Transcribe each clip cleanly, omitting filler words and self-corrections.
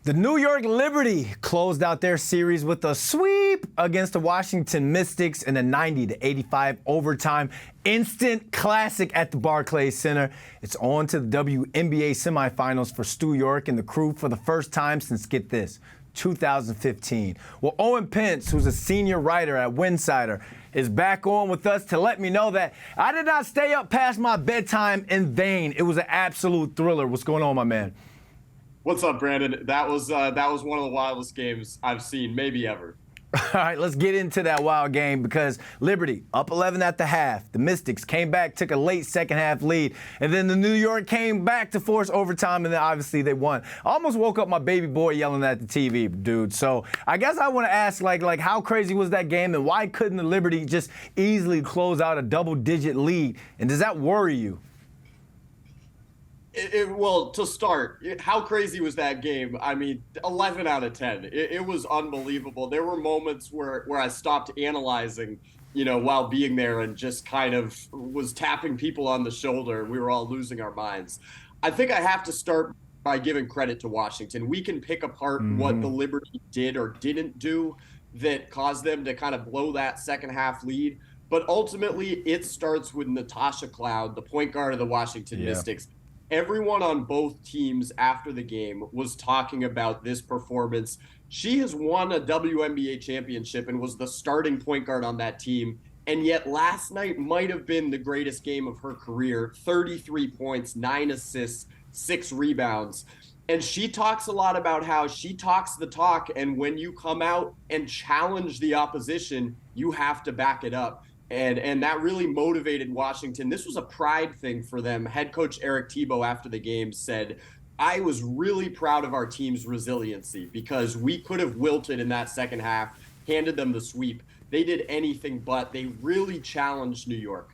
The New York Liberty closed out their series with a sweep against the Washington Mystics in a 90-85 overtime instant classic at the Barclays Center. It's on to the WNBA semifinals for Stu York and the crew for the first time since, get this, 2015. Well, Owen Pence, who's a senior writer at Winsidr, is back on with us to let me know that I did not stay up past my bedtime in vain. It was an absolute thriller. What's going on, my man? What's up, Brandon? That was one of the wildest games I've seen, maybe ever. All right, let's get into that wild game because Liberty up 11 at the half. The Mystics came back, took a late second half lead, and then the New York came back to force overtime, and then obviously they won. I almost woke up my baby boy yelling at the TV, dude. So I guess I want to ask, like how crazy was that game, and why couldn't the Liberty just easily close out a double-digit lead? And does that worry you? Well, to start, how crazy was that game? I mean, 11 out of 10. It was unbelievable. There were moments where I stopped analyzing, while being there and just kind of was tapping people on the shoulder. We were all losing our minds. I think I have to start by giving credit to Washington. We can pick apart what the Liberty did or didn't do that caused them to kind of blow that second half lead. But ultimately, it starts with Natasha Cloud, the point guard of the Washington Mystics. Everyone on both teams after the game was talking about this performance. She has won a WNBA championship and was the starting point guard on that team. And yet last night might have been the greatest game of her career. 33 points, 9 assists, 6 rebounds. And she talks a lot about how she talks the talk. And when you come out and challenge the opposition, you have to back it up. And that really motivated Washington. This was a pride thing for them. Head coach Eric Thibault after the game said, I was really proud of our team's resiliency because we could have wilted in that second half, handed them the sweep. They did anything but. They really challenged New York.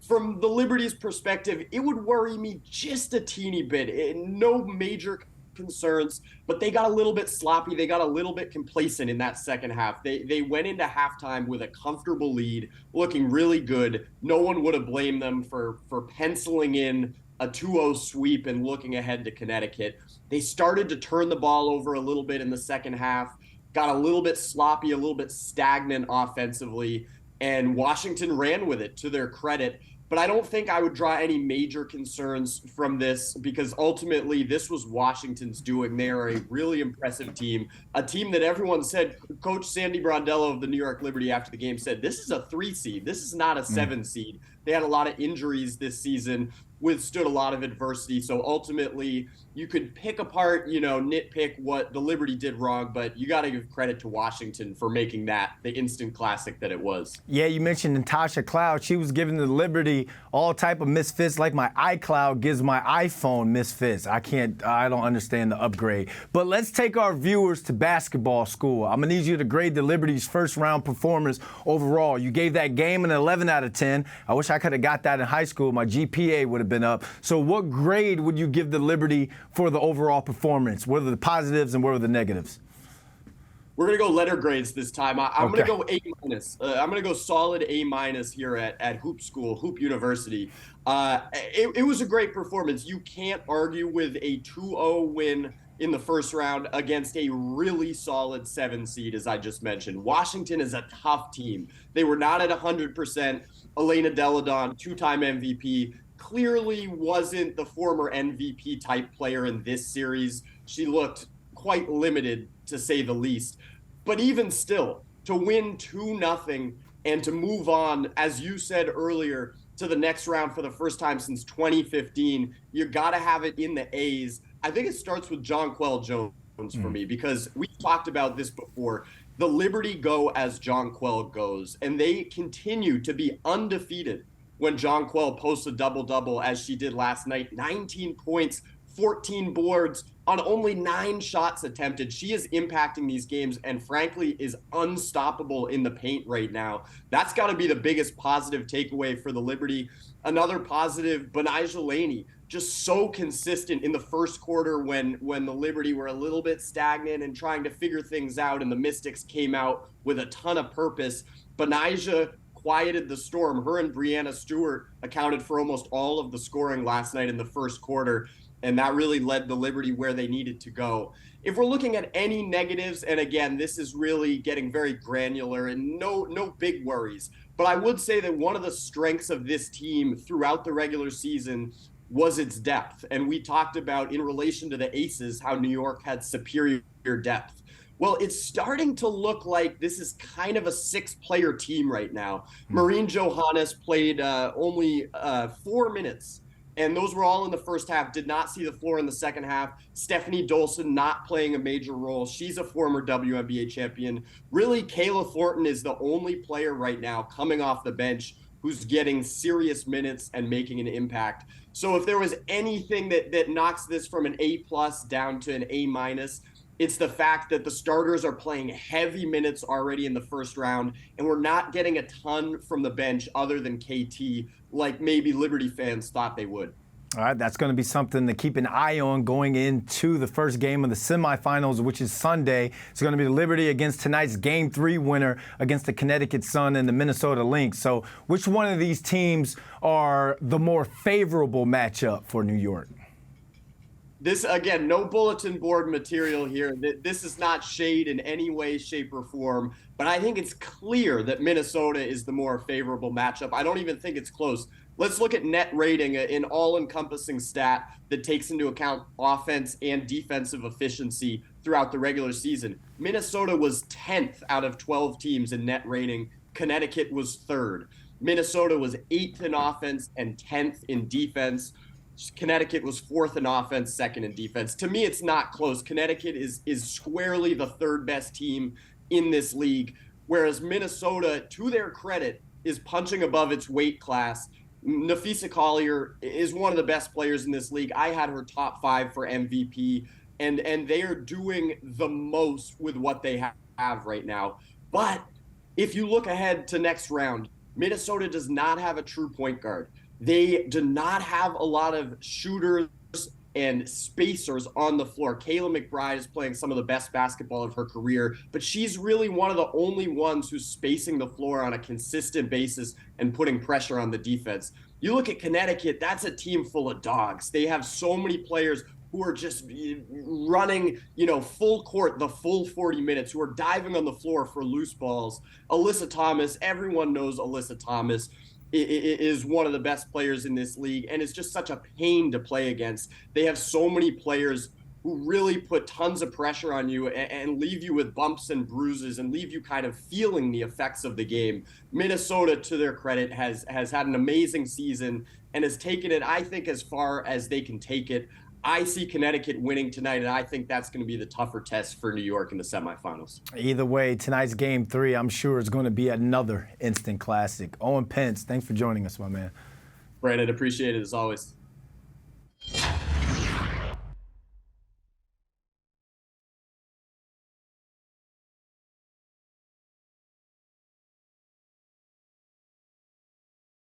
From the Liberty's perspective, it would worry me just a teeny bit. No major concerns, but they got a little bit sloppy. They got a little bit complacent in that second half. They went into halftime with a comfortable lead, looking really good. No one would have blamed them for penciling in a 2-0 sweep and looking ahead to Connecticut. They started to turn the ball over a little bit in the second half, got a little bit sloppy, a little bit stagnant offensively, and Washington ran with it to their credit. But I don't think I would draw any major concerns from this because ultimately this was Washington's doing. They are a really impressive team, a team that everyone said, Coach Sandy Brondello of the New York Liberty after the game said, this is a 3 seed. This is not a 7 seed. They had a lot of injuries this season, withstood a lot of adversity. So ultimately you could pick apart, nitpick what the Liberty did wrong, but you got to give credit to Washington for making that the instant classic that it was. Yeah, you mentioned Natasha Cloud. She was giving the Liberty all type of misfits like my iCloud gives my iPhone misfits. I don't understand the upgrade. But let's take our viewers to basketball school. I'm going to need you to grade the Liberty's first round performance overall. You gave that game an 11 out of 10. I wish I could have got that in high school. My GPA would have been up. So what grade would you give the Liberty for the overall performance? What are the positives and what are the negatives? We're going to go letter grades this time. I'm going to go A-. I'm going to go solid A- here at Hoop School, Hoop University. It was a great performance. You can't argue with a 2-0 win in the first round against a really solid 7 seed, as I just mentioned. Washington is a tough team. They were not at 100%. Elena Deladon, 2-time MVP, clearly wasn't the former MVP type player in this series. She looked quite limited, to say the least. But even still, to win 2-0 and to move on, as you said earlier, to the next round for the first time since 2015, you got to have it in the A's. I think it starts with Jonquel Jones for me because we talked about this before. The Liberty go as Jonquel goes, and they continue to be undefeated when Jonquel posts a double-double as she did last night. 19 points, 14 boards on only 9 shots attempted. She is impacting these games and frankly is unstoppable in the paint right now. That's got to be the biggest positive takeaway for the Liberty. Another positive, Benijah Laney, just so consistent in the first quarter when the Liberty were a little bit stagnant and trying to figure things out and the Mystics came out with a ton of purpose. Benijah quieted the storm. Her and Brianna Stewart accounted for almost all of the scoring last night in the first quarter. and that really led the Liberty where they needed to go. If we're looking at any negatives, and again, this is really getting very granular and no big worries, but I would say that one of the strengths of this team throughout the regular season was its depth. And we talked about, in relation to the Aces, how New York had superior depth. Well, it's starting to look like this is kind of a 6-player team right now. Maureen Johannes played only 4 minutes, and those were all in the first half, did not see the floor in the second half. Stephanie Dolson not playing a major role. She's a former WNBA champion. Really, Kayla Thornton is the only player right now coming off the bench who's getting serious minutes and making an impact. So if there was anything that knocks this from an A+ down to an A-, it's the fact that the starters are playing heavy minutes already in the first round, and we're not getting a ton from the bench other than KT, like maybe Liberty fans thought they would. All right, that's going to be something to keep an eye on going into the first game of the semifinals, which is Sunday. It's going to be the Liberty against tonight's Game 3 winner against the Connecticut Sun and the Minnesota Lynx. So which one of these teams are the more favorable matchup for New York? This, again, no bulletin board material here. This is not shade in any way, shape, or form, but I think it's clear that Minnesota is the more favorable matchup. I don't even think it's close. Let's look at net rating, an all-encompassing stat that takes into account offense and defensive efficiency throughout the regular season. Minnesota was 10th out of 12 teams in net rating. Connecticut was 3rd. Minnesota was 8th in offense and 10th in defense. Connecticut was 4th in offense, 2nd in defense. To me, it's not close. Connecticut is squarely the 3rd best team in this league, whereas Minnesota, to their credit, is punching above its weight class. Nafisa Collier is one of the best players in this league. I had her top 5 for MVP, and they are doing the most with what they have right now. But if you look ahead to next round, Minnesota does not have a true point guard. They do not have a lot of shooters and spacers on the floor. Kayla McBride is playing some of the best basketball of her career, but she's really one of the only ones who's spacing the floor on a consistent basis and putting pressure on the defense. You look at Connecticut, that's a team full of dogs. They have so many players who are just running, full court, the full 40 minutes, who are diving on the floor for loose balls. Alyssa Thomas, everyone knows Alyssa Thomas is one of the best players in this league, and it's just such a pain to play against. They have so many players who really put tons of pressure on you and leave you with bumps and bruises and leave you kind of feeling the effects of the game. Minnesota, to their credit, has had an amazing season and has taken it, I think, as far as they can take it. I see Connecticut winning tonight, and I think that's going to be the tougher test for New York in the semifinals. Either way, tonight's Game 3, I'm sure, is going to be another instant classic. Owen Pence, thanks for joining us, my man. Brandon, appreciate it as always.